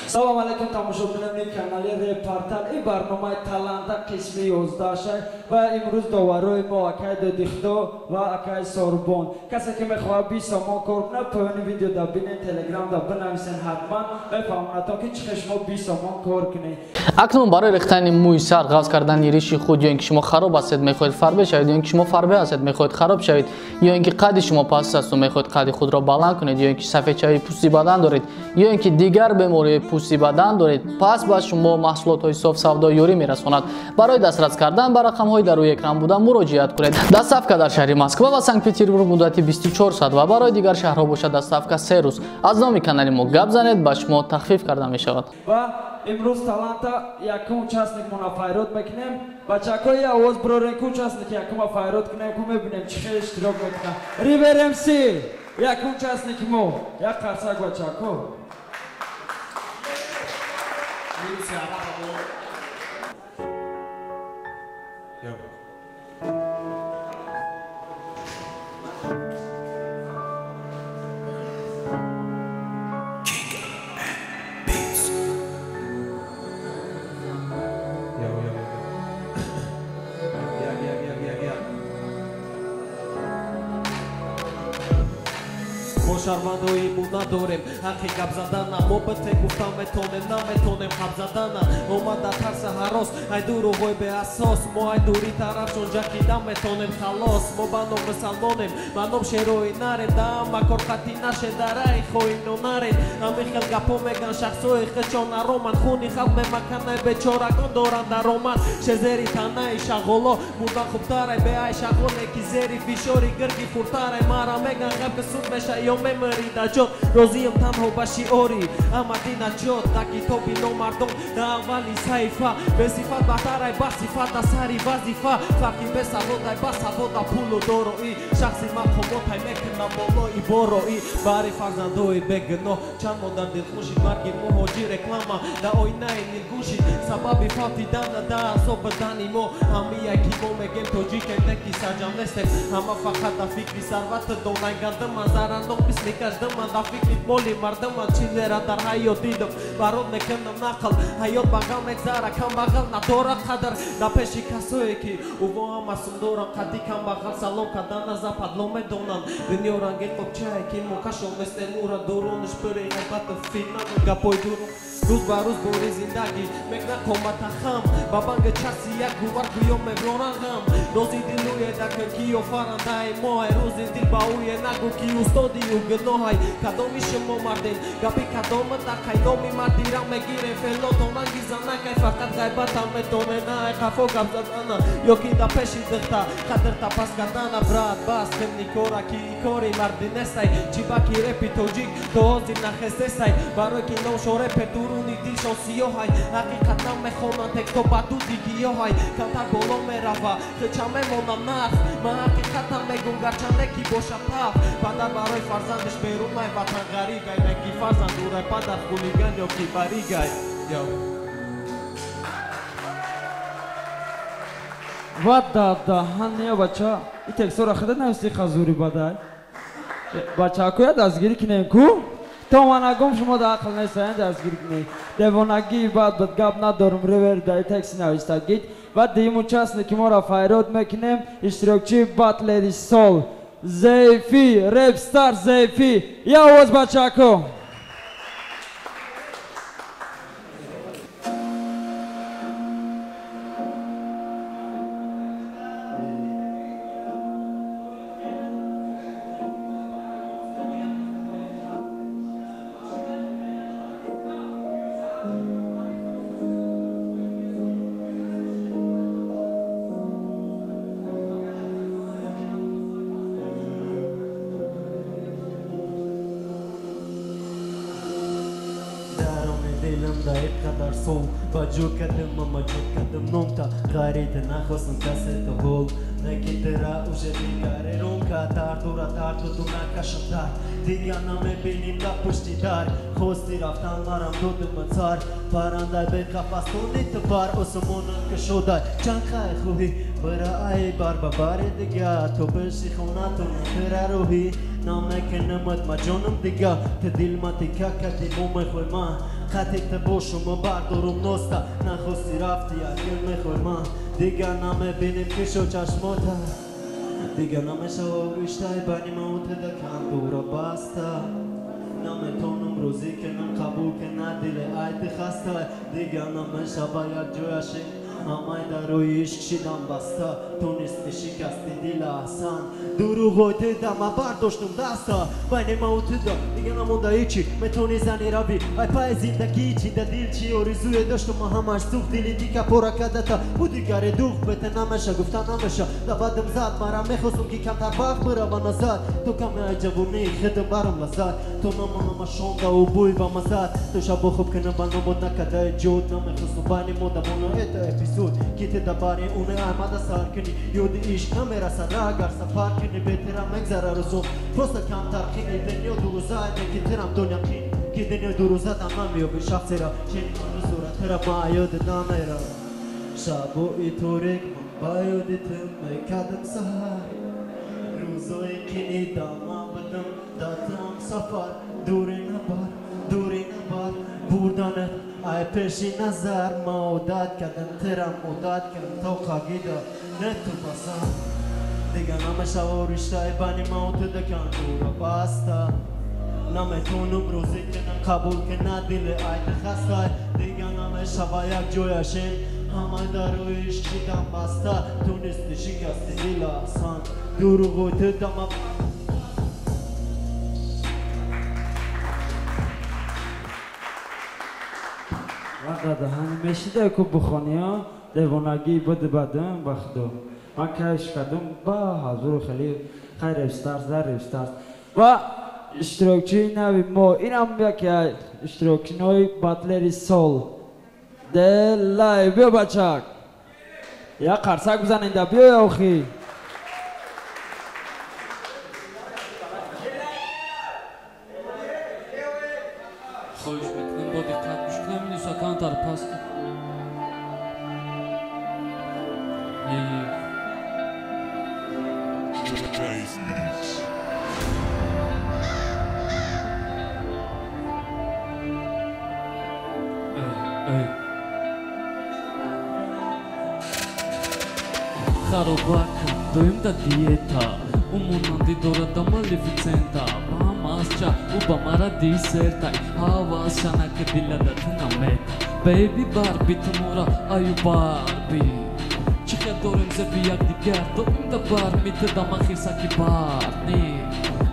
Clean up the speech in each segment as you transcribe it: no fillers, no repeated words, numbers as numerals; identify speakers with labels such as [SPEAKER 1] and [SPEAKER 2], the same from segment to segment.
[SPEAKER 1] Салом алейкум тамошобинонии канали Репортер. Ин барномаи таланта қисми 11 ва имрӯз доварои мо акай Додихдо ва акай Сорбон. Касе ки мехоҳад 20 сомон кор кунад, поёни видеода бинен, телеграмда бинависен ҳатман бафаҳмонатон ки чӣ шумо 20 сомон кор кунед.
[SPEAKER 2] акнун барои рехтани мӯи сар, ғафз кардани риши худ, ё ин ки шумо хароб ҳастед мехоҳед фарбе шавед, ё ин ки шумо фарбе ҳастед мехоҳед хароб шавед, ё ин ки қадди шумо паст асту мехоҳед қадди худро баланд кунед, ё ин ки сафедчавии пӯсти бадан доред, ё ин ки дигар бемории пӯсти бадан доред, пас ба шумо маҳсулотҳои соф савдо ёрӣ мерасонад. Барои дастрас кардан ба рақамҳои дар рӯи экран буда муроҷиат кунед. Доставка дар шаҳри Москва ва Санкт-Петербург муддати 24 соат ва барои дигар шаҳрҳо бошад доставка 3 рӯз. Аз номи канали мо гап занед, ба шумо тахфиф карда мешавад.
[SPEAKER 1] Имрӯз таланта якум участникмона файрод мекунем. Бачакои овоз бирорен ки участники якума файрод кунем ки мебинем чӣ хел иштирок мекунад. Ривер МС якум участники мо як қарсак бачако.
[SPEAKER 3] شرمندوی مو نداریم حقی گپ زدن محبت گفتم میتونیم نمیتونیم خب زدن اومد ترس هراس ای دروغای به اساس ما ای دوری طرف چون جکیدم میتونیم خلاص ما بنام مسلمانیم منم شیروی نریم دم مکار خطی نشه درای خوی نونریم همین خیل گپا میگن شخصوی خچان رومن خونی خلق مکنه بیچارگان دارن در رومن شزری تنه شغولا بودن خوبتره به ای شغوله کی زری فشاری گرگی فورتره مرا میگن غب سود میشه یا میمری دجات روزیم تنها باشی اوری آمدی نجات تا کتابی نو مردم در اولی صحیفه به صفت بهتره با صفت سری وظیفه فرقی به سواد با سواد پول و دارایی شخصی مقامات های میکنم بالای بارایی برای فرزندوی بگناه چند مادر دلخوشی مرگی مهاجی رکلاما در آینه نیلگوشی سببی فاتیدن در صبح دنی ما همی یکی ما میگیم توجی که نکی سرجم نستیم همه فقط در فکری ثروت دونای گندم من زرندم بیس میکشدم من در فکری مولی مردم من چیزی را در حیات دیدم برات میکنم نقل حیات بغل میگذره کم بغل ندارد قدر در پیشی کسایی که او هم مسئول دارن قدی کم بغل سلام کردن از پدلو میدونن دنیا رنگی قبچه که مکشم مثل نورا دورونش بری غیبت فیلم گپای دورون روز به روز بوری زندگی میکنه کمت خم بابنگ چسی یک گوار گویم میبرانم روزی دلوی دکر کیو فرنده ماه روزی دل باوی نگو کی استادی و گناهی کدامی شما مردین گپی کدام دکای نامی مردی را میگیره فلاتون انگیزانه که فقط غیبت هم میتونه نه خفا گپ زدنه یا کی دا پیشی دختا خدر تا پس کردنه برات باز کنی کورا کی کاری مردی نستی چی باکی رپی توجیک دوازی نخسته برای کی نو شوره پدور رونی دیشان سیاهای حقیقت نمیخونن تکتو بدو دیگیاهای کمتر بالا میروه خچم میمونم نرخ من حقیقت هم میگم گرچنده کی باشه تف پدر برای فرزندش بیرون نای وطن غریبه نکی فرزند دوره پدر خولیگن یا کی بریگه
[SPEAKER 1] да, ҳания бача и тексора худа нависти хазури бадай бачакоя дастгирӣ кинем ку то манагум шумо да ақл нестаен дастгирӣ кунед девонагӣ баъд бад гап надорум ривер да текси навистагид ва дим участники моро файрод мекунем иштирокчии батлери сол зейфи репстар зейфи я овоз бачако
[SPEAKER 3] قدر سول با جو کدم اما جو کدم نونتا غریت نخواستم کسی تو بول نکی ترا اوشه دیگره رونکا تردورا تردو نکشم در دیگه نمیبینیم در پشتی در خواستی رفتنلارم دودم مزار پرنده به قفص کنی تو بار اسمونم که شده چند خواهی خوبی
[SPEAKER 4] Băra ai barba bare de gea Topel și khonatun Tera rohi Name ke nëmët ma gjonëm diga Të dil ma t'i kaka t'i mu me khoj ma Khati të boshu më bardo rum nosta Na khosti raftia kjell me khoj ma Diga na me binim kisho qash mota Diga na me shao ishtaj bani ma utë dhe kanë dura basta Na me tonëm rozike nëm kabuke na dile ajti khastaj Diga na me shabajak gjoja shik Amaj daroj ishk shidam basta Tonis të shikasti dila asan Duru gojtë da ma bardosht nëm dasta Bajni ma utë da Diga na munda iqi Me toni zani rabi Aj pa e zil da kiqi Da dil qi orizuje dështu ma hamash Stuk dili dika pora kada ta U diga reduk Bete na mesha gufta na mesha Da badëm zat Mara me khosum ki kam tar bak Mëra ba nazat To kam e gjavuni Khedëm barëm lazat To në më ma shonda U buj ba mazat To shabo khub kënë ba në mod na kada e gjot Na me khosum bani moda Mono eta episod Kite da bari une aj ma da sar këni Jodi ish në mera sa ragar Sa par këni betera me gzara rëzum Prosta kam tar këni Dhe një duruzaj Dhe kitëram do një këni Kite një duruzat Amam jo bë shafcera Qeni më nëzura Tëra ma jo dhe namera Shabo i torek Më bajo dhe të me kadëm sahar Ruzoj këni da ma bëdëm Da të am safar Durin në bar Durin në bar Burdanet A e peshin nazar Ma o dat Kadëm tëram o dat Këm toka gida Në të pasar Diga na me shavor ishta e bani ma o të dhe kanë dura basta Na me tonëm rozike në kabul ke na dile ajte khastaj Diga na me shavajak gjoja shen Amaj daroj ishk shidam basta Tunis të shikasti dila asan Duru gojtë da ma
[SPEAKER 1] Vaqada hani meşide ku bukhoniya devonagi bud badam baxdo man kaş kadum ba hazır khali khayr stars dar stars va ishtirokchi navi mo inam ya ishtirokchi noy batleri sol de live bachak ya qarsak bizanin da biyo ya oxi
[SPEAKER 5] Xo'sh, bitgan bu diqqat mushklamini sakan tarpast. Xarobaka, doimda dieta Umunandi dorada maleficenta Bamascha, ubamara disertai Havas shanaka dilada tnameta Baby Barbie tumura ayu Barbie Chikha dorem zebiyak digar Doimda Barbie te dama khirsaki barni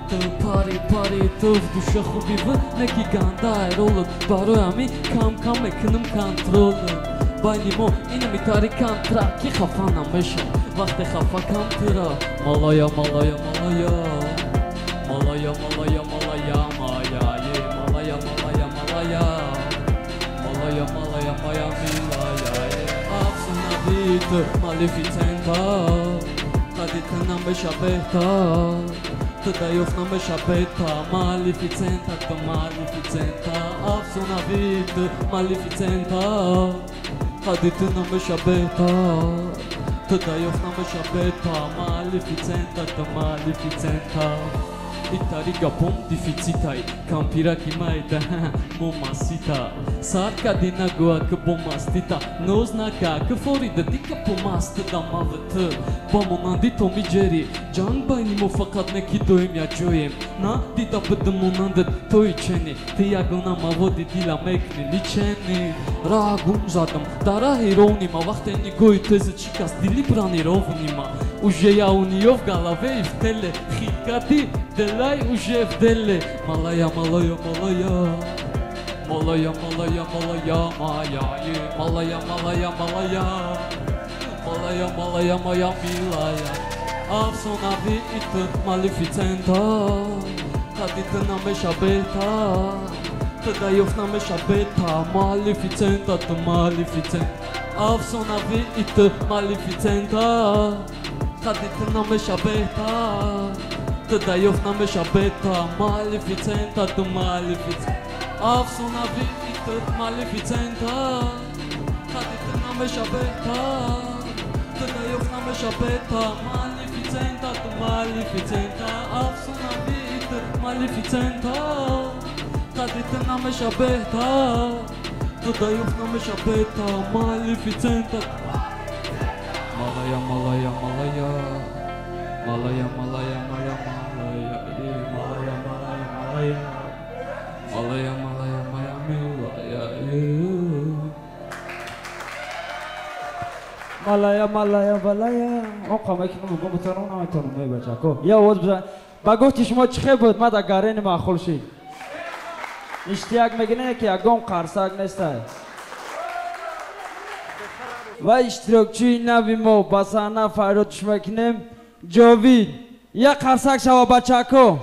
[SPEAKER 5] Të pari tëv dusha khubi vë Neki ganda e rollët Baroja mi kam e kënëm kontrolën Bajni mo inami tari kam tra Ki khafana mesha Vakte khafa kam tëra Malaya Malaya Malaya Malaya Malaya Malaya Malaya Malaya Malaya Malaya Malaya Malaya Malaya Milaya Apsuna vită Maleficenta Cadite n-am beșa beta Të dajov në me shabeta Maleficenta të maleficenta Apsuna vitë Maleficenta Haditë në me shabeta Të dajov në me shabeta Maleficenta të maleficenta Itari gapom dificitai Campira ki maida Momasita Sarka dina goa kë bomastita Noz na ka kë fori dhe di ka pomastë da ma vëtë Ba mo nandi to mi gjeri Gjang bajni mo fakat ne ki dojmë ja gjojem Na dita bëdë mo nandet to i qeni Të jagona ma vodi dila me këni li qeni Ragum zadëm Dara heroni ma vaxte një goj të zë qikas dili brani rovni ma Ujeja unijov galave i vtele Khikati delaj uje vdele Malaya Malaya Malaya Malaya Malaya Malaya Malaya Malaya Malaya Malaya Malaya Malaya Malaya Milaya Afsona vitë maleficenta Haditë na me shabeta Të dajov na me shabeta Maleficenta të maleficenta Afsona vitë maleficenta Haditë na me shabeta Të dajov na me shabeta Maleficenta të maleficenta Afsona vitë maleficenta Haditë na me shabeta Të dajov Shapeta, Maleficenta, tu Maleficenta, Afsuna Vita, Maleficenta, Cadete name Shapeta, tu Dayuf name Shapeta, Maleficenta. Malaya, Malaya, Malaya, Malaya, Malaya, Malaya, Malaya, Malaya, Malaya, Malaya, Malaya, Malaya, Malaya,
[SPEAKER 1] Malaya, Malaya, Malaya. آقا که میگم بتونم نمیتونم بچه کو. یا آواز بزن. با گفتی شما چه بود؟ ما در گارین معقول شید. اشتیاق میگنه که اگم قرصاق نیسته. و اشتراکچی نوی ما بسانه فایراتش میکنیم. جاوید. یا قرصاق شوا بچه کو.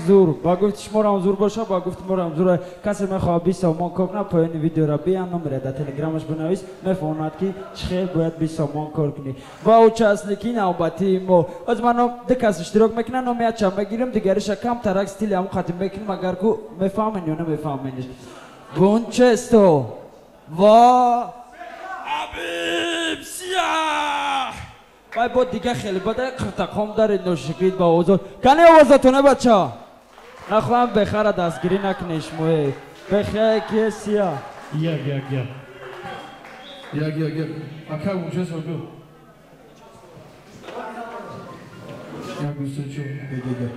[SPEAKER 1] زور با گفت شما را زور باشه با گفت ما را زور کسی میخواد 20 سومان کنه پایین ویدیو را بیان نمره در تلگرامش بنویس میفهمد که چخیل باید 20 سومان کار کنی با او چسلکی نوبتی ما از منو دکس اشتراک میکنن نمیاد چم بگیریم دیگرش کم ترک استیل هم ختم میکنیم اگر کو میفهمین یا نمیفهمینش گونچستو و عبیب سیاه وای با دیگه خیلی بده قرتقام داره نوشکید با اوزا کنی اوزاتونه بچه ها نخواهم بخیر دستگیری نکنیش موی بخیر که سیاه
[SPEAKER 6] گیا اکا اونجا سوگو یا گوسته چون بگه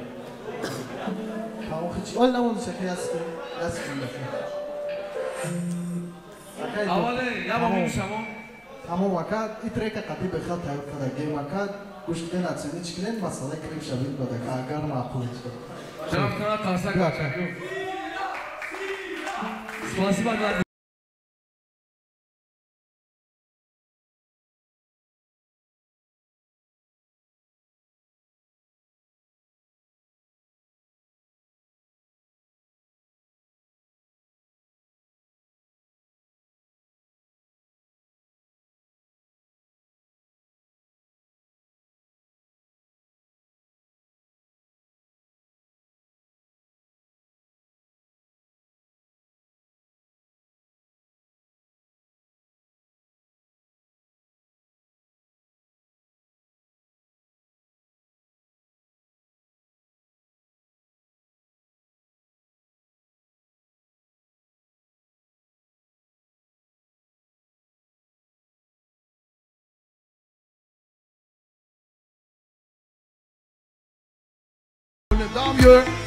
[SPEAKER 7] اول نمون شکری هستی دست کنده
[SPEAKER 6] اوله یا با من شما
[SPEAKER 7] تمام وقت ایترکا قطعی بخواد تایید کنه گیم وقت گوش کن اتسینی چکنن مسئله کریم شبیه بده که اگر معقول شد
[SPEAKER 6] Спасибо.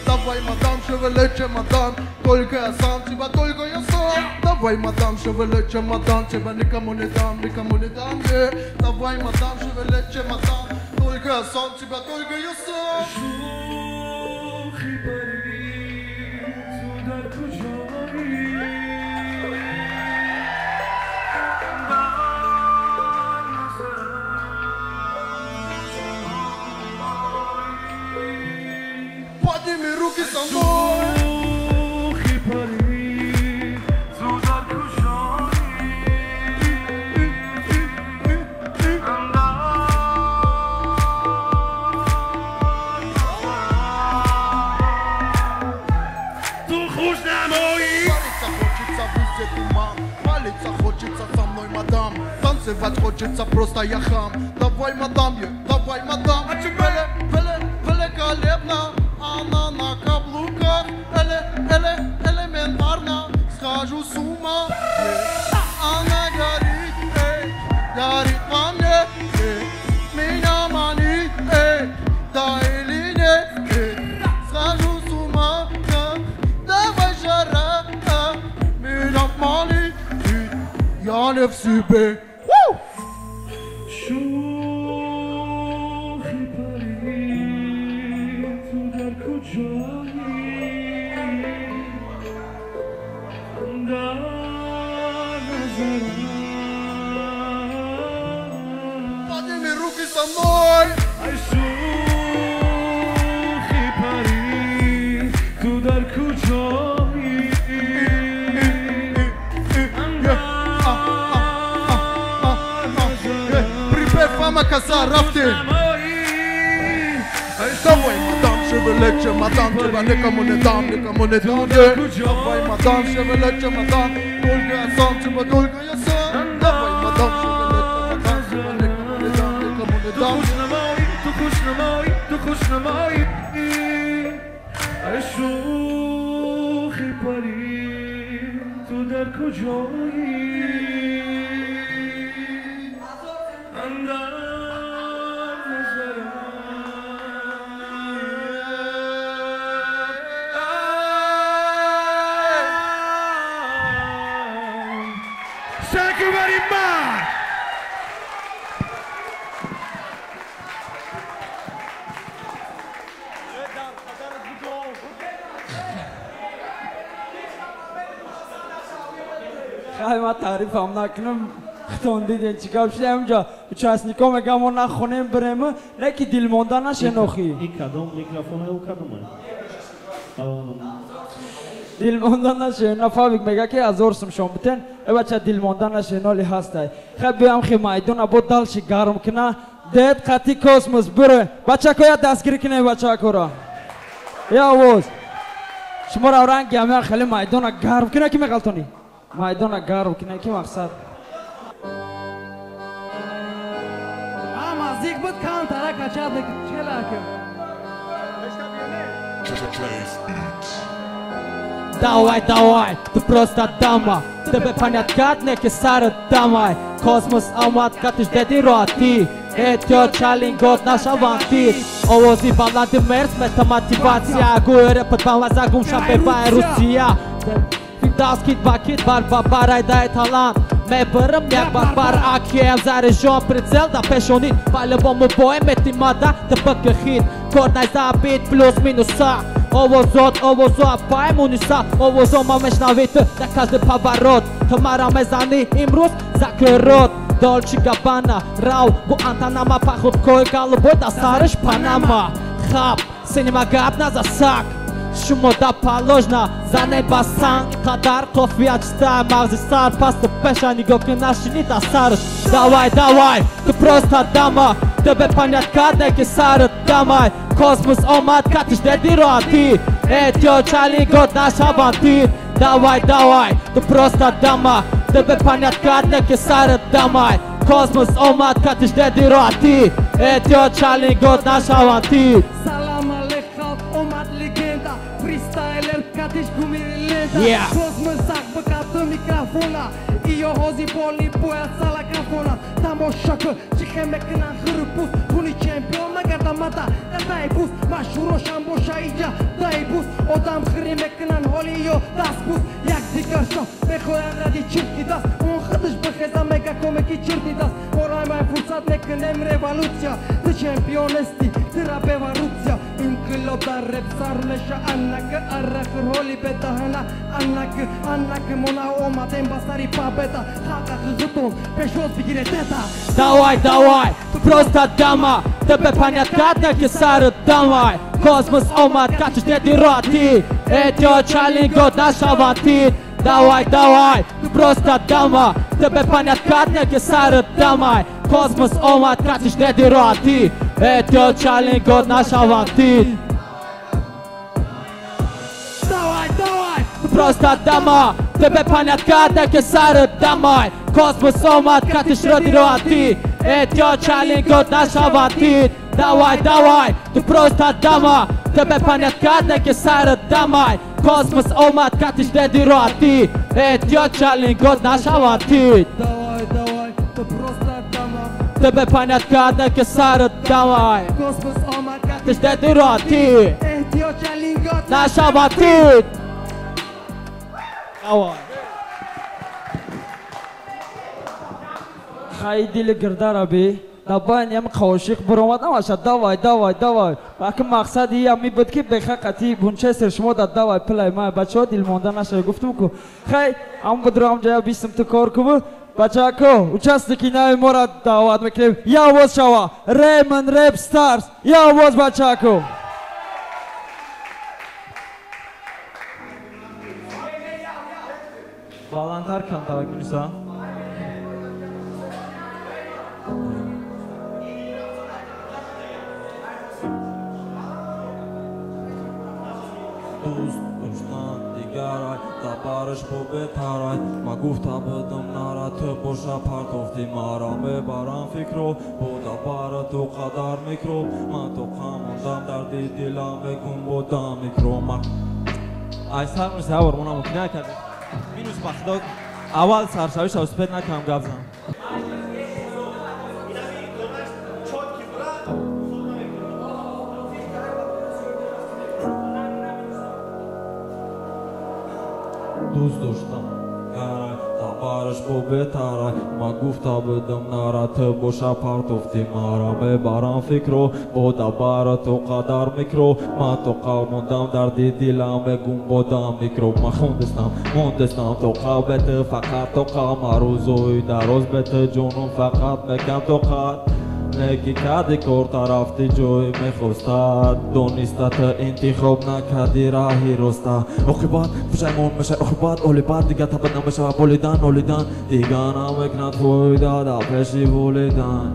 [SPEAKER 7] Давай, мадам, шевели чемодан. Только я сам, тебя только я сам. Давай, мадам, шевели чемодан. Тебя никому не дам, yeah. Давай, мадам, шевели чемодан. Только я сам, тебя только я сам. Подними руки со мной. Хочется со мной, мадам. Танцевать хочется просто я хам. Давай, мадам, давай, мадам. Великолепно. Она на каблуках. Элементарно. Схожу с ума. Она горит, горит во мне. Меня манит, да или нет. Схожу с ума. Давай, жара. Меня манит. Я не в себе. Подними руки со мной. Мама коза, рафтин. Давай, мадам, шевели чемодан. Тебя никому не дам, Давай, мадам, шевели чемодан. Только я сам, тебя только я сам. Давай, мадам, шевели чемодан. Тебя никому не дам,
[SPEAKER 6] Tu kush në maj E shuh I pari Tu dar kujoj Andar në zara Thank you very much!
[SPEAKER 1] خیلی تعریف هم نکنم خطوندید چیکار شده اونجا участникам میگم ما نخونیم بریم نه که دل مونده نشه نخی
[SPEAKER 4] کدوم میکروفون او کدومه
[SPEAKER 1] دل مونده نشه نفاویک میگه که هزار سوم شما بتن ای بچه دل مونده نشه نالی هسته خیلی بیام خیلی مایدون ابو دلشی گرم کنه دید قطی کاسموس بره بچه که دستگیری کنه بچه که را یا آواز شما را رنگی همه خیلی مایدون گرم کنه که میگلتونی مایدون گرم کنه که مقصدZik
[SPEAKER 3] bud kan tarak açadı çelakı.
[SPEAKER 1] Давай, давай, ты просто дама. Тебе понятно, не сара дамай. Космос амат катыш деди роати. Этё чалингот наш аванти. Овози баланды мерс мета мотивация. Гуэре подбалаза гумша бебай Русия. Фигдаскит бакит барба барай дай талант. Ме бъръм як барбар АКМ зарежон прицел да пешонит По-любому боем е тимата да бъка хит Код най-забит плюс минуса
[SPEAKER 3] Овозо апаймуниса, овозо мамешнавит на каждый поворот. Тамара мезани имрус закрой рот. Дольче Габбана, Рау, Гуантанамо, походкой голубой до Сарыш Панама. Хаб, синема гадна засак. Шумода положено за небосан. Кадар кофе читаю, мазы сар, паста пеша, нигоки наши не досарыш. Давай, ты просто дама. Тебе понять, кадеки сары дамай. Космос омад, катиш дедиро, а ты Этио чали год наш авантир. Давай, ты просто дама. Тебе понять, кадеки сары дамай. Космос омад, катиш дедиро, а ты Этио чали год наш авантир.
[SPEAKER 6] Салам алейхам, омад легенда. Фристайлер, катиш гумири лента. Космос ак бакату микрофона. Iyo hozi boli boya sala kafona. Tamoshak, chike meknan hırpus. Puni champion magarda mata. Daibus, mashuro shambo shaija. Daibus, odam khri meknan holiyo daspus. Yak dikarso, bekhoyan radi chirki das. On khadış bekheza mega komeki chirki das. Moray may fursat meknem revolutsiya. The champion esti, tira bevarutsiya. İnkılop da rap sarmeşa annak arrakır holi betahana. Annak mona omaden basari победа, хака хызутон, пешос бигире тета.
[SPEAKER 3] Давай, ты просто дама. Тебе понять, кадеки сары дамай. Космос омад, катиш дедиро, ты Этио чали год наш авантир. Давай, ты просто дама. Тебе понять, кадеки сары дамай. Космос омад, катиш дедиро, ты Этио чали год наш авантир.
[SPEAKER 6] Давай,
[SPEAKER 3] ты просто дама. Тебе понять, кадеки сары дамай. Космос омад, катиш дедиро, а ты Этио чали год наш авантир. Давай, ты просто дама. Тебе понять, кадеки сары дамай. Космос омад, катиш дедиро, а ты Этио чали год наш авантир.
[SPEAKER 6] Давай, ты просто дама.
[SPEAKER 3] Тебе понять, кадеки сары дамай.
[SPEAKER 6] Космос омад,
[SPEAKER 3] катиш дедиро, а ты
[SPEAKER 6] Этио чали год
[SPEAKER 3] наш авантир. Давай. خیلی گردار بی دبان یم خوشیق برآمد نمیشه. دوای اگه مقصد یمی بود که بخاطی بونچه سر شما داد دوای پلای ما بچه‌ها دل مونده نشه. گفتم که خیلی ام بدرام جای بیستم تو کار کو بچه‌ها کو участники نای مراد دعوت میکنیم. یا واس شوا ریمن رپ استارز یا واس بچه‌ها کو
[SPEAKER 1] بالانتر کن تا گیرسا دیگرای دبارش بو بترای ما گفتا بدم نارا تو باشا پرتوفتی مارا ببرم فکرو بو دبارا تو قدر میکرو من تو خموندم در دیلم بگم بودم میکرو ما ای سرمرس هاور مونا مکنه کردیم مینوس بخدا اول سرشویش او سپید نکم گبزم دوست داشتم دبارش بو بترای ما گفتا بدم نارا تو باشا پرتوفتی مارا ببرم فکرو با دبارا تو قدر میکرو ما تو قلموندم در دیلم بگم بودم میکرو ما خوندستم تو قلبت فقط تو قلم روزوی در روز بت جونم فقط میکم تو قد نگی کردی کار رفتی جوی میخواستد دونستت انتخاب نکردی راهی راستا عاقبت پشیمون میشه عاقبت اولیبت دیگه تبد نمیشه بولیدن دیگه نمیکند فایده در پیشی بولیدن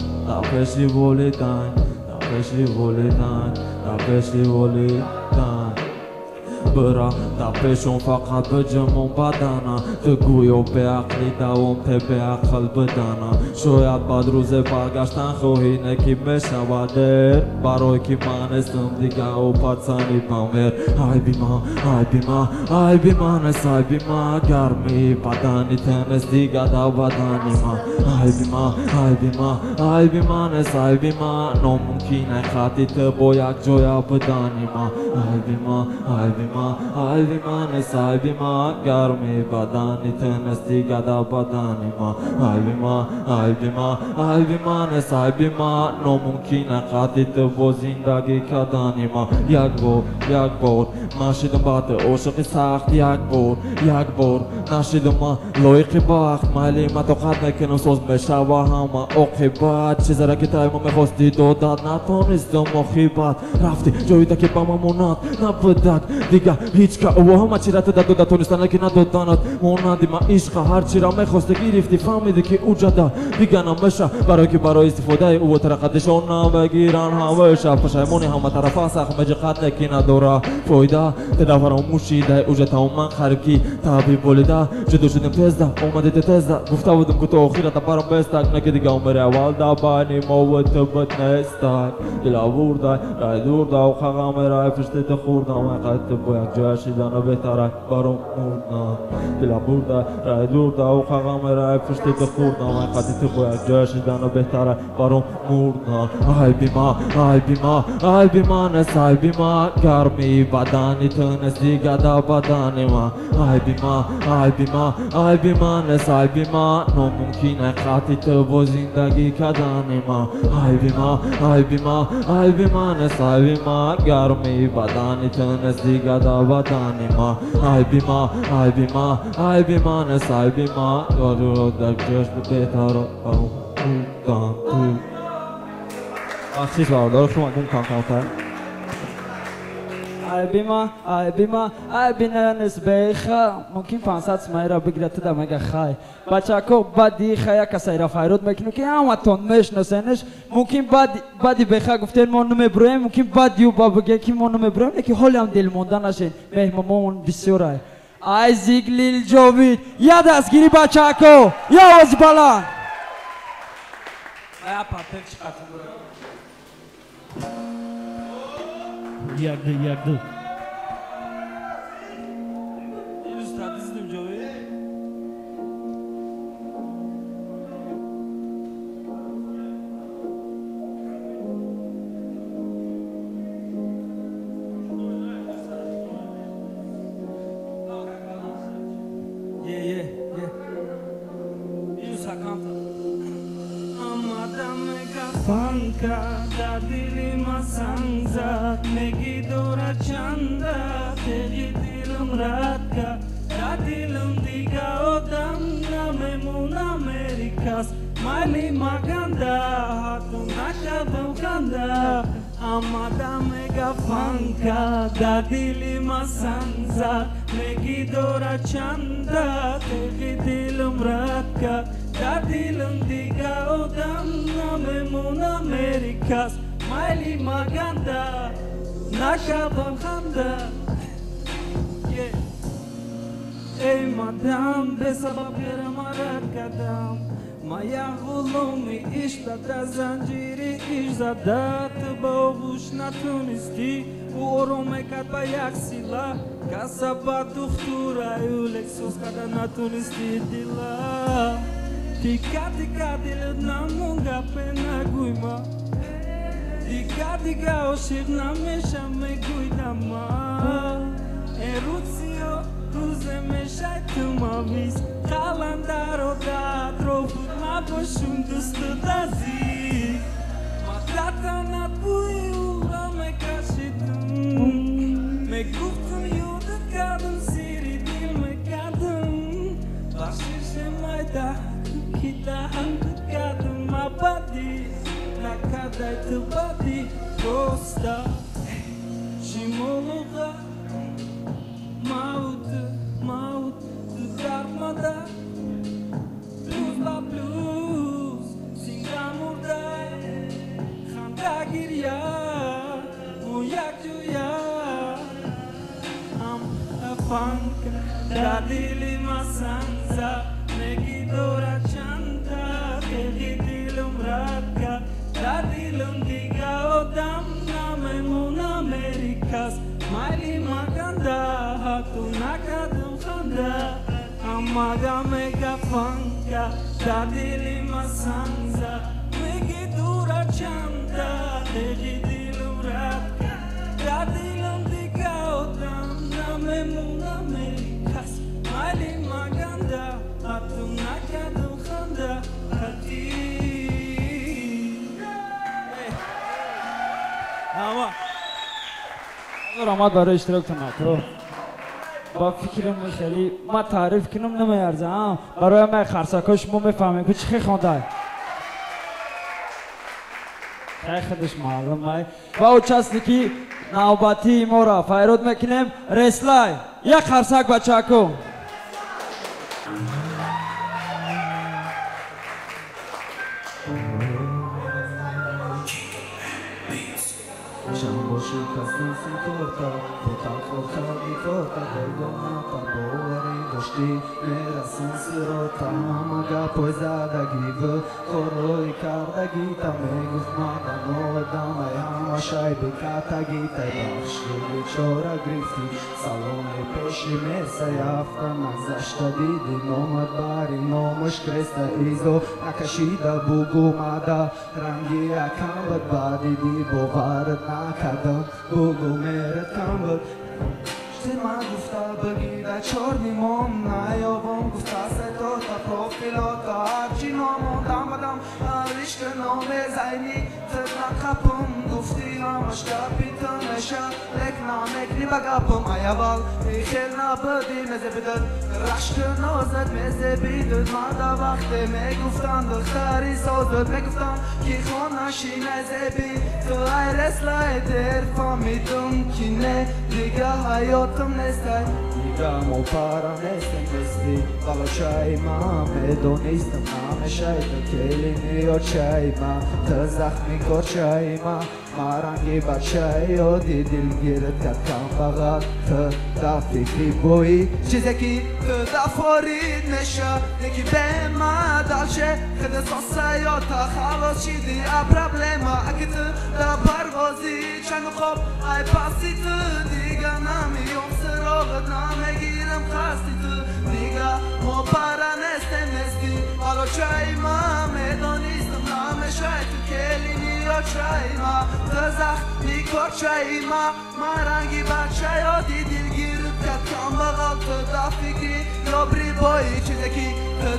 [SPEAKER 1] برا در پیشون فقط بجمون بدنه تو گویا به عقلی دوام ته به عقل بدنه شاید بعد روز برگشتن خواهی نکی میشوده برای که من استم دیگه و پرسانی بمیر ای بی من گرمی بدنی تنست دیگه دو بدنی من ای بی من ناممکنه خطی تو با یک جای بدنی من ای بی Alvima nesayvima garmi badani tnesti gada badani ma Alvima nesayvima no mumkina qatit bo zindagi kadani ma yak bor nashidum bat oshqi sakht yak bor nashidum loiqi baxt mali ma toqat nekenum soz beshawa hama oqibat chizara ki tayma mekhosti dodad natonistum mohibat rafti joida ki bamamonat nabadak diga hichka uama chirata dada tonistana ki nadodanat monadi ma ishqa harchi ra mekhosti girifti famidi ki ujada digana mesha baro istifodai u taraqadishona bagiran hawesha pashaymoni hama tarafasakh majqat nekina dora foyda tadafaromushi dai ujata man kharki tabi bolida judo shudem tezda omade tezda gufta budum ko to okhirata baram bestak nekedi gaumere avalda bani mowat batnestak dilavurda raydurda o khagamera fishtet khurda ma qat boyak jashidana betarak barom murna dilavurda raydurda o khagamera fishtet khurda ma qat boyak jashidana betarak barom murna albima nesalbima garmi badani tnesti gada badani ma albima nesalbima no mumkina qatit bo zindagi kadani ma albima nesalbima garmi badani tnesti gada badani ma albima nesalbima gododak jesh betaro Axis var orada, şu anda kanka. Albina nisbeha mumkin 500 smaira bigrat da mega khay bachako badi khaya kasayra fayrod mekinu ki amaton mesh nosenesh mumkin badi bekha guften mon mebroem mumkin badi u babge ki mon mebroem ki holam dil mondan ashen mehmamon bisyoray ay ziglil jovid ya dasgiri bachako ya ozbala ay patek chiqatib
[SPEAKER 4] Yagdı.
[SPEAKER 1] Üstadızdım Joey. Yeah. Yusa canta. Amadame gafanka da dilima sanza megi dora chanda tegi dilum ratka da dilum diga odam na memuna amerikas mali maganda hatu nashadam kanda amadame gafanka da dilima sanza megi dora chanda tegi dilum ratka da dilum diga odam na memuna amerikas mali maganda nashadam kanda ey madam besabab yaramarat kadam maya gulumi ishta da zanjiri izzadat bovush natunisti uromekat bayak sila kasaba dukhtura ulexos kada natunisti dila tika dil namunga pena guima tika oshir namesha me guidama eruzio ruze meshai tumavis kalandaro da trofut na boshum dustu dazi matata na pui ura me kashitum me guftum yudat kadum siri dil me kadum bashishe maida kita hangut kadum mabadi nakadai tu badi prosta shimologa Maut, tu darmada Blues la blues, singa murdai Khanda girya, muyak juya Am afanka, da dili masanza Megi dora chanta, kegi dilum ratka Da dilum diga odam na memun Amerikas Mali maganda, hatu nakadum khanda Amaga mega fanka, da dili masanza Megi dura chanda, tegi dilum ratka Da dilum diga odam na
[SPEAKER 8] بمون امریکاس مالی مگنده اتون نکردم خنده خطی
[SPEAKER 1] اما آمد برای اشتراکتون تو با فکرم خیلی ما تعریف کنم نمیارزم برای من خرسکاش ما میفهمیم که چی خونده خیلی خودش معلومه و او چستی که نوبتی ما را فیرود میکنیم رسلای یک خرسک بچه کو
[SPEAKER 4] Şamboşu kastınsın korta Botan korta bir korta Dergona tabovari doşti Nerasın sırota Maga poizada gibi Koroi karda gita Meguf madan odama Yama şay bikata gita Başlı çora grifti Salone peşi mesa Yafta nazashta didi Nomad bari nomoş kresta izo Akashida bugu mada Rangi akambat badi di bovarat کردم بگو مرد کم بود من گفته بگی در چرنی مام نیابم گفته ستا تا پروفیلا تا هرچی ناموندم بدم عشق نامه زینی تدن خپم گفتی نامش کپیتن نشه لک نامکنی بگپم ایوال خیل نبدی مزه بدد رشک نازد مزه بیدد مده وقتی میگفتن دختری سازد میگفتن کی خونشی مزه بی تو ایرس لایدر فامیدم کی نه دیگه حیاتم نسته دیگه مو پارا نستم بستی بالا چای ما میدونیستم نامه شاید کلی نیو چای ما تا زخمی کار چای ما مارنگی بچه یادی دلگیرت کتکم فقط تا دا فکری بویی چیزی که دا فارید نشه یکی به ما دلشه خد ساسه یا تا خلاص شیدی پرابلما اگه تو دا پروازی چند خواب ای پاسی تو دیگه نمیام سراغت نمیگیرم خستی تو دیگه ما پارا نستی حالا چای ما میدانیستم نمیشه تو کلی نیا چای ما تزخ نیکار چای ما رنگی بچه یادی دلگیرت کتکم بغل تو دا فکری یا بری بایی چیزی که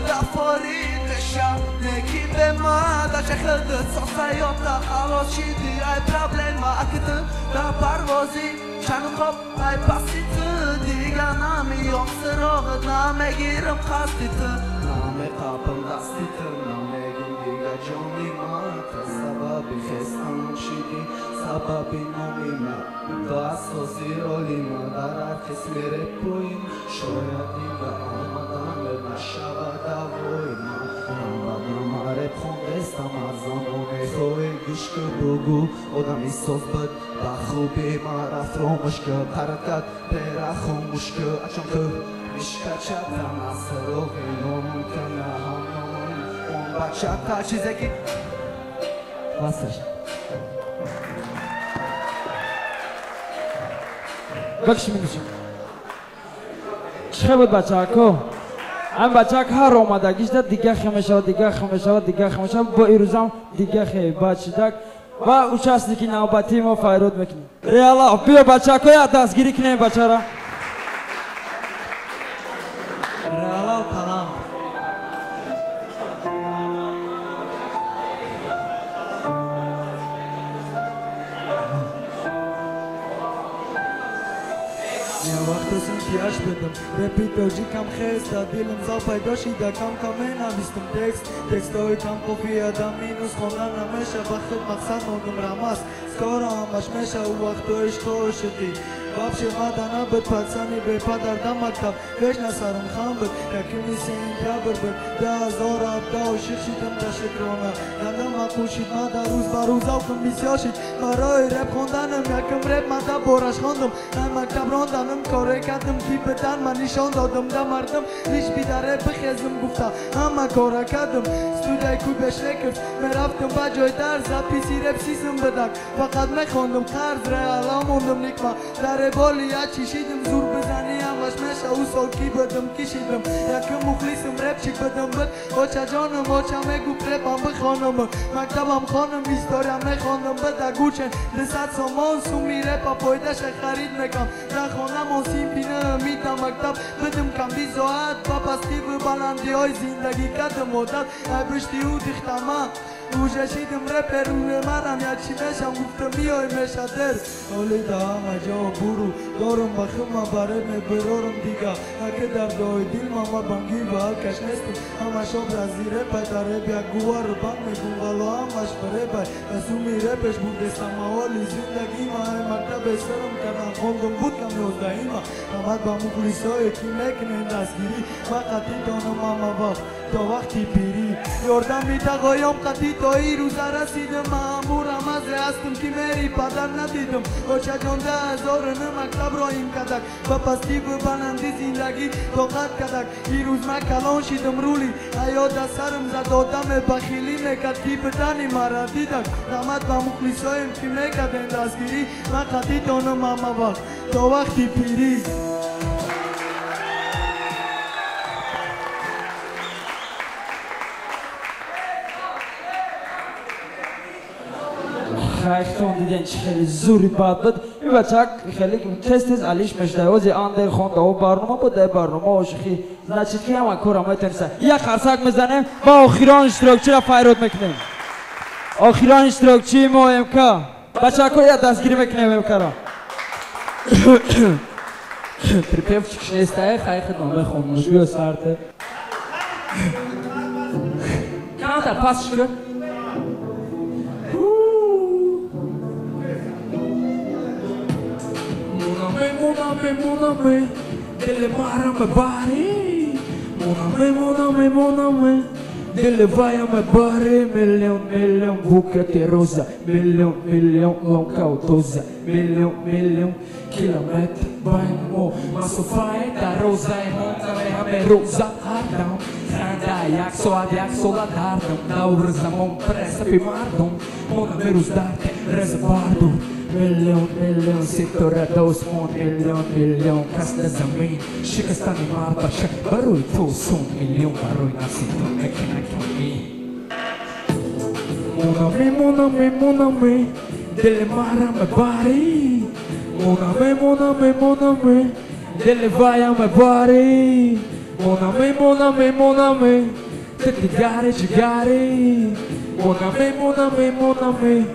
[SPEAKER 4] دا فارید نشه نکی به ما دا چه خلدت ساسه یا تا خلاص شیدی ای پرابلما اگه تو دا پروازی چند خواب ای پاسی تو دیگه نمیام سراغت نمیگیرم خستی تو نمی قابم دستی تو نمیگیم دیگه جانی ما تا سببی خستم شدی سببی نمیمه تو اساسی رولی ما در هر کس میره پویم شاید دیگه آمدن به نشوه دوای ما نماره خوندستم از زمانه خوی گوش که بگو آدمی صحبت با خوبی ما رفت رومش که حرکت پیره خاموش که اچان که میشکه چطم از روی نمکنه هم اون بچه تا چیزی که واسش
[SPEAKER 1] بکش میدیشم چه بود بچه کو؟ این بچه که هر آمدگیش داد دیگه خمشه دیگه خمشه با ایروزم دیگه خیلی بچه دک و اوش هستی که نوبتی ما فیرود میکنیم ریالا بیا بچه که یا دستگیری کنیم بچه را
[SPEAKER 4] ریالا و پلام وقتشون پیاش بدم رپیت دوجی کم خسته دیلم زا پیدا شیده کم نویستم تکست های کم کافی آدم مینوس خوندن نمیشه وقت مقصد نودم رمست کار همش میشه و وقتایش خوش شدی بابش مدنه بد پدسانی به پدر دم مکتب بیش نسرم خم بد یکی میسی این کبر بد 10,000 عبده و شیخ شیدم تا شکرانه یادم مکوشید مده روز بر روز اوکم بیسیا شید برای رپ خوندنم یکم رپ مده بارش خوندم نه مکتب راندنم کاره کردم کی بدن من نشان دادم ده مردم ریش بیداره بخیزم گفته همه کاره کردم استودیای کوی بهش نکرد میرفتم با جای درز پیسی رپ سیزم بدک فقط میخوندم قرض ریالا موندم نکما در بالی چیشیدم زور بزنی هم و
[SPEAKER 6] همش میشه او سالکی بدم کشیدم یکم مخلصم رپچی بدم بد اوچا جانم اوچا میگو پرپم بخوانم مکتبم خانم هیستوریم میخواندم بد گوچه دست سامان سومی رپا پایدش خرید میکم در خانم آسیم بینه میتم مکتب بدم کم بیزاعت با پستی به بلندی های زندگی کدم مدت بشتی او دیختمه گوشه شیدم رپ روی منم یکی میشم گفتم بیای میشه در حالی دا همه جا برو دارم بخم برای میبرارم دیگه اگه در دای دل ماما بانگی و کش نیستم همه شب رزی رپ داره بیا گوار بانگ میگون غلا همش بره بای رسومی رپش بوده سماوالی زندگی ما های مکتب سرم کردن خوندم بود کم یازدهی ما همت با مخلیصای کی میکنه دستگیری و قطعی دانم ماما وقت تا وقتی پیری یاردم بیتا قایم قطعی تا ای روزه رسیدم مامورم از هستم که میری پدر ندیدم باشه جان 10,000 مکتب را این کدک و پستی به بلندی زندگی طاقت کدک ای روز من کلان شیدم رولی حیات از سرم زد آدم بخیلی میکد کی بدنی مرا دیدک رحمت و مخلیصایم که میکدن دستگیری من قطعی دانم ماما وقت تا وقتی پیری
[SPEAKER 1] خیلی دیدن چه خیلی زوری باد بود این بچه خیلی تست علیش مشتوازی آندر خونده و برنامه بود در برنامه آشخی نچید که همه کارم میتونسته یک خرسک میزنیم و آخران اشتراکچی را فیرود میکنیم آخران اشتراکچی ما امکا بچه که یک دستگیری میکنیم امکا را پریپیف چکنیسته خیلی خدمه خونمش بیا سرده کنه تا پاسش کن Mon ami, delle marame bari. Mon ami, delle vaiame bari. Million bucate rosa, million loncautosa, million kilometri baimo. Ma so fai da rosa e monta me rosa hardam. Randa jak sola dardam, naurza mon presa pimardum. Mon amerus darte rezbardum. Million sitter dos mot million kasta zamin shikastani marba shak barui to son million barui nasito mekina kami mon ami delle marame bari mon ami delle vaiame bari mon ami te gigari mon ami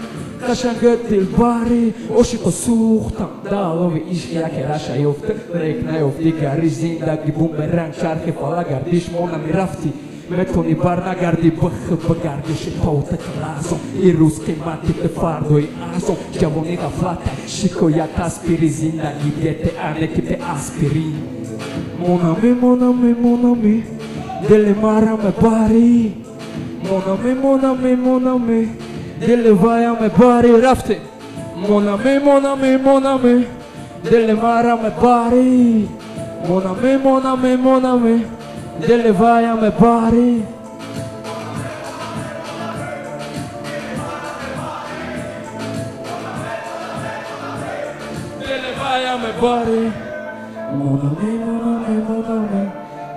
[SPEAKER 1] קשנגת ברי או שכוסוכתם דלו ואישיה כרשע יופת רקנה יופתי גריש זינדגי בומרנג שרחי פלה גרדיש מונה מרפתי מתוני ברנה גרדי בגרדי שפאותה קלאזו אירוס כמעטי תפרדוי אזו ג'בוני גפלטה שיקויה תספירי זינדגי גטה ענקי באספירי מונמי דלה מרה מברי מונמי delle vaiame bari rafte mon ami delle marame bari mon ami delle vaiame bari delle vaiame bari mon ami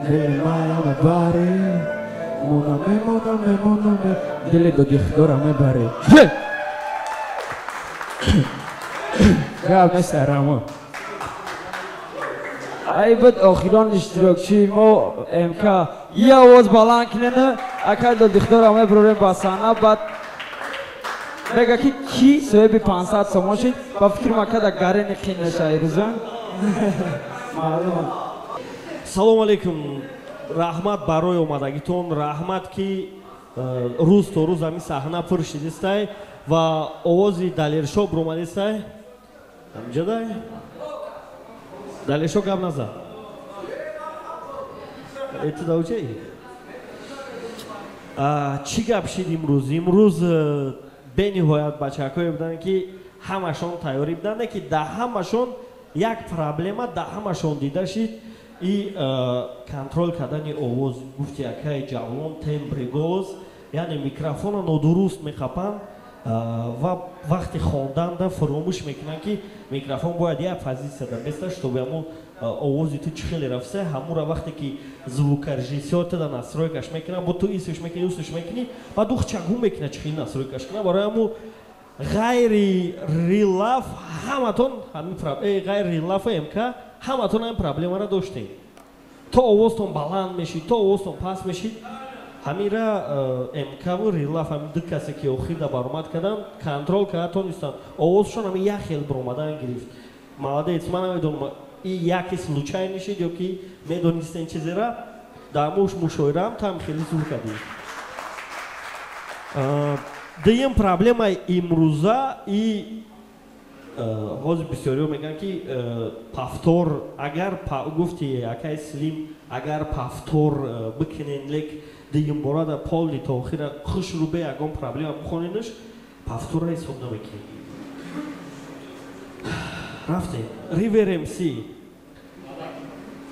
[SPEAKER 1] delle vaiame bari mon ami delle do dichtorame bari گام سرامو ای بود آخران اشتراکچی ما امکا یه آواز بلند کنه اکل دو دخترامه بروریم باسانه بعد بگه که کی سوی 500 سوم شد با فکر مکه دا گره نخینه شایی روزن معلوم
[SPEAKER 3] سلام علیکم رحمت برای اومدگیتون رحمت که روز تو روز همی صحنه پر شدیسته و آوازی دلیرشو برومدیسته همجده دلیرشو گم نزد ایتی داوچه ای چی گپ شید امروز به نهایت بچه هایی بودن که همشون تیاری بودن که ده همشون یک پرابلم ده همشون دیده شید ای کنترل کردن آواز گفتی اکای جوان تمبر گوز یعنی میکروفون رو درست میخپن
[SPEAKER 4] و وقتی خوندن دا فراموش میکنن که میکروفون باید یک پوزیسیا دا بسته чтобы همون آوازی تو خیلی رفته همون را وقتی که звукорежиссер تو настройкаш میکنه با تو ایسش میکنی اوسش میکنی بعد او چگونه میکنه چخیل настройкаш کنه برای همون غیر ریلاف همتون همین پرابلم غیر ریلاف امکا همتون این پرابلم را داشتید تو آوازتون بلند میشید تو آوازتون پس میشید همین را امکا و ریلاف همین دو کسی که آخر دا برآمد کردن کنترل کردن نیستن آوازشون همین یک خیل برآمدن گرفت молодец من نمیدونم این یکی случай نشید یا که میدونستین چیزی را در موش مشاورم там خیلی زور کردید دویم проблема امروزه ای ҳозир бисёриҳо мегӯянд ки пафтор агар гуфти акай слим агар пафтор бикунен лек дуюм бора да полли то охира хушрубе ягон проблема бихонинаш пафтора ҳисоб намекунем рафтем ривер мс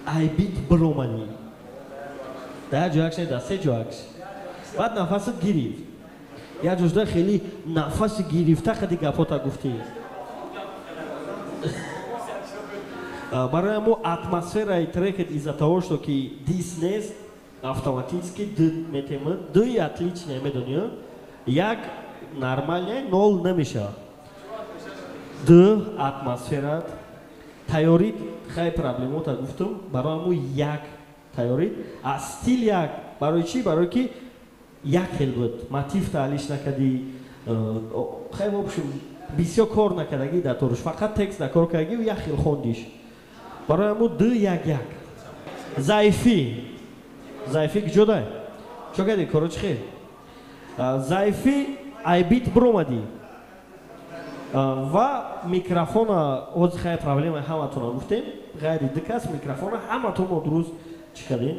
[SPEAKER 4] айбит бироманӣ да ҷо акш да се ҷо акш баъд нафасат гирифт як ҷоҷда хеле нафаси гирифта хади гапота гуфтӣ برای ما اتمسفر трекет из-за того что ки дис нест автоматически д метемад дуи отличные медониё як нормальный нол намеша д атмосферат тайёрит хай проблемота гуфтум барои мо як тайёрит а стил як барои чӣ барои ки як хел буд мотив таҳлиш накарди хай в общем бисёр кор накардагӣ дар торуш фақат текст дар кор кардагӣ як хел хондиш برای امو دو یک ضعیفی کجا چو کردی کارو چی خیلی ضعیفی айбит برامدی و میکروفون از خیلی پرابلم همتون گفتیم غیر دکس میکروفون همتون ما درست چی کردیم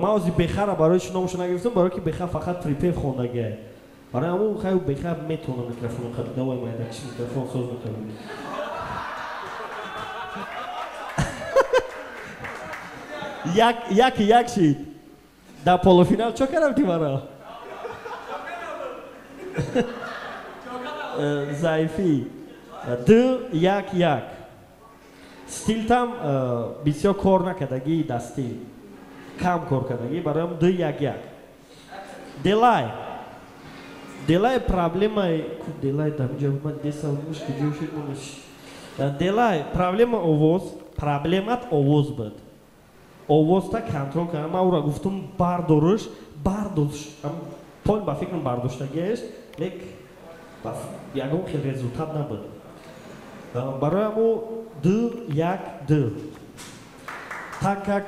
[SPEAKER 4] ما از بخره برای شنامشو نگرفتم برای که بخره فقط پریپیف خوندگه برای امو خیلی بخره میتونه میکروفون خیلی دوای ما یدکش میکروفون ساز میکنیم як шид дар полуфинал чо кардам мара заифӣ ду як стилтам бисёр кор накардагӣ дар стил кам кор кардагӣ бароям ду як делай проблемаи делай делай проблема овоз проблемат овоз буд овозта контрол кардам ман ӯро гуфтум бардориш пон ба фикрам бардоштагиаш лек ягон хел результат набуд бароямо ду так как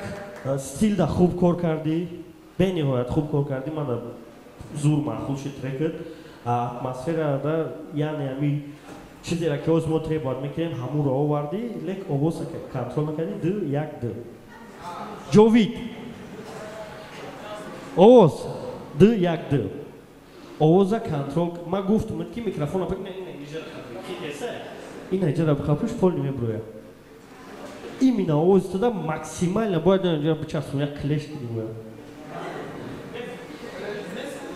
[SPEAKER 4] стилда хуб кор кардӣ бениҳоят хуб кор кардӣ мана зур маъқул шид трекет атмосферада яъне ҳамин чизеро ки оз мо требоват мекунем ҳамонро овардӣ лек овоза контрол накардӣ ду ҷовид овоз ду овоза контрол ман гуфтум ки микрофона ин ҳаҷара бихапуш пол меброя именно овози туда максимально бояд инҷа бичаспум як клеш дигӯя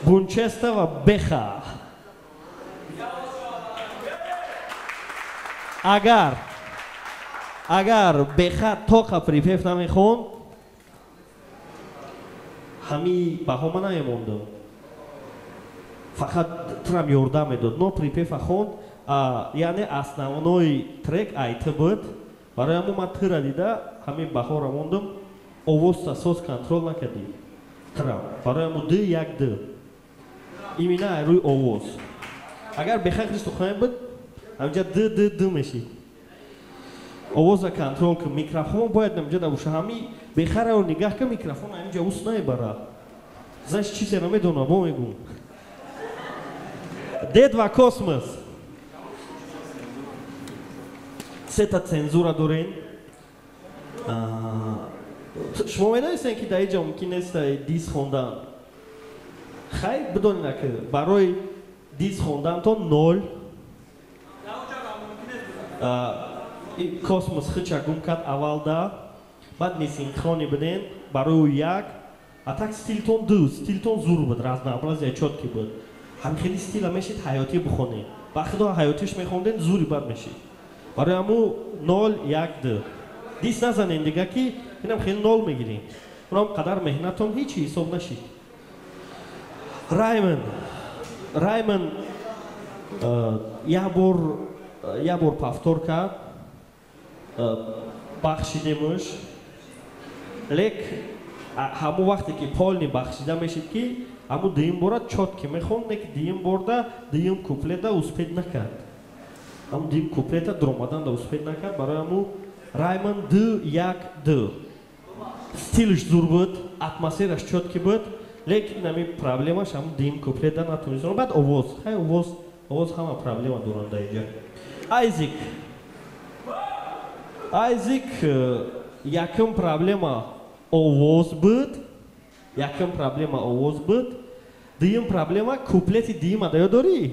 [SPEAKER 4] бунчеста ва беха агар беха тоқа припев намехонд ҳами баҳома намемондам фақат турам ёрдам медод но припефа хонд яъне основной трек айта буд барои ҳамон ман тира дида ҳамин баҳора мондам овозта соз контрол накардӣ турам барои ҳамон ду имина рӯи овоз агар беха христохоем буд ҳаминҷа ду мешид овоза контрол кун микрофон бояд намҷа дабоша ҳами бехараро нигаҳ кун микрофон ҳаминҷа ус наебара знаеш чизеро медонам бо мегӯм D2 Космос сета цензура дорем шумо медонистед ки дар инҷа мумкин нест дис хондан хай бидонед ки барои дис хондантон 0 Космос хича гум кард аввалда баъд несинхрони биден барои як а так стилтон зур буд разнообразия чотки буд
[SPEAKER 3] هم خیلی استیل میشید حیاتی بخونید وقتی دو حیاتیش میخوندین زوری بد میشید برای همو 0 1 2 دیس نزنین دیگه که اینم خیلی 0 میگیرین اونم قدر مهنتون هیچی حساب نشید رایمن یه بار پافتور کرد بخشیدمش لیک همون وقتی که پولنی بخشیده میشید که همون دیم بورا چوت که میخوند که دیم بورده دیم کوپلته اوسپید نکرد همون دیم کوپلته درمادن دا اوسپید نکرد برای همون رایمن 2 1 2 стилиш зур буд атмосфераш чётки буд лекин ами проблемаш ҳам дим куплета натунистам баъд овоз хай овоз ҳама проблема доранда инҷа айзик якум проблема овоз буд дуюм проблема куплети дима да ёдорӣ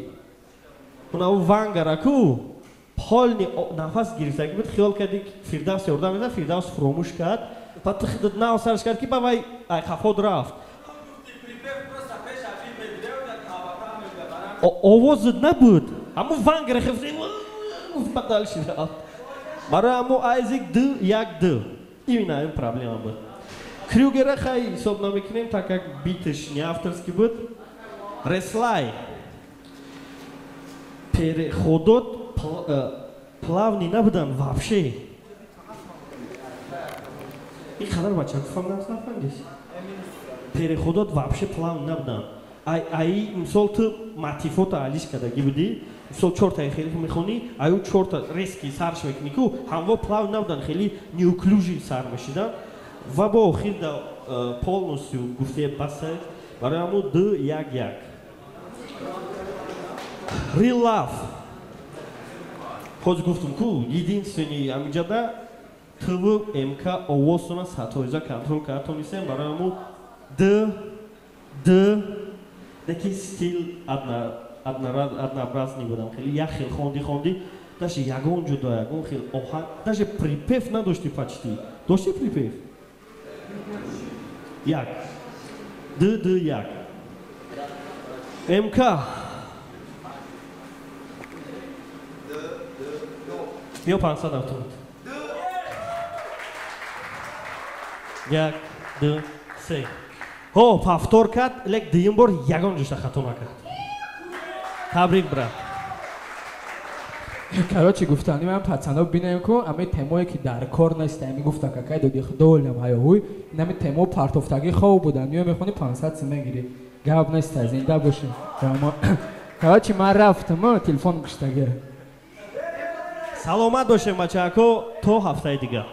[SPEAKER 3] унаву вангараку полни нафас гирифтагӣ буд хиёл кардӣ фирдавс ёрдам мезад фирдавс фуромӯш кард بعد ناو سرش کرد که بابای خفاد رفت آواز نبود همون ونگ رخفت بدل شد برای همون ایزیک 2 1 2 این این پرابلم بود کریوگر خیلی حساب نمیکنیم تا که بیتش نیافترسکی بود رسلای переходот плавни набудан вообще این خبر بچه فهم نفهمیدی переходот вообще плавни набудан ай мисол ту матифота алиш кардагӣ будӣ мисол 4 таи хеле мехонӣ аю 4 та резки сарш мекунӣ ку ҳамво плавни набудан хеле неуклюжи сар мешидан ва бо охир да полностью гуфте басай барои ҳамун 2 1 1 real love ҳозир гуфтум ку единственный амиҷада тв мк овозтона сатоиза контрол кардатонистем барои ҳамун лекин стил однообразный будам хеле як хел хонди даже ягон ҷудо ягон хел оҳанг даже припев надошти почти дошти припев як 2 2 1 мк биё 500 автомат 1 2 3 ҳо пафтор кард лек дуюм бор ягон ҷошта хато накард табрик брат
[SPEAKER 9] короче гуфтани ман пацано бинем ку ами темое ки дар кор нест ами гуфта какай доди худолям ҳаёҳуй нами темо партофтагӣ хоб буда ниё мехони 500 сим мегири гап нест зинда бошем короче ман рафтам телефон гуштага
[SPEAKER 3] саломат бошем бачаҳако то ҳафтаи дига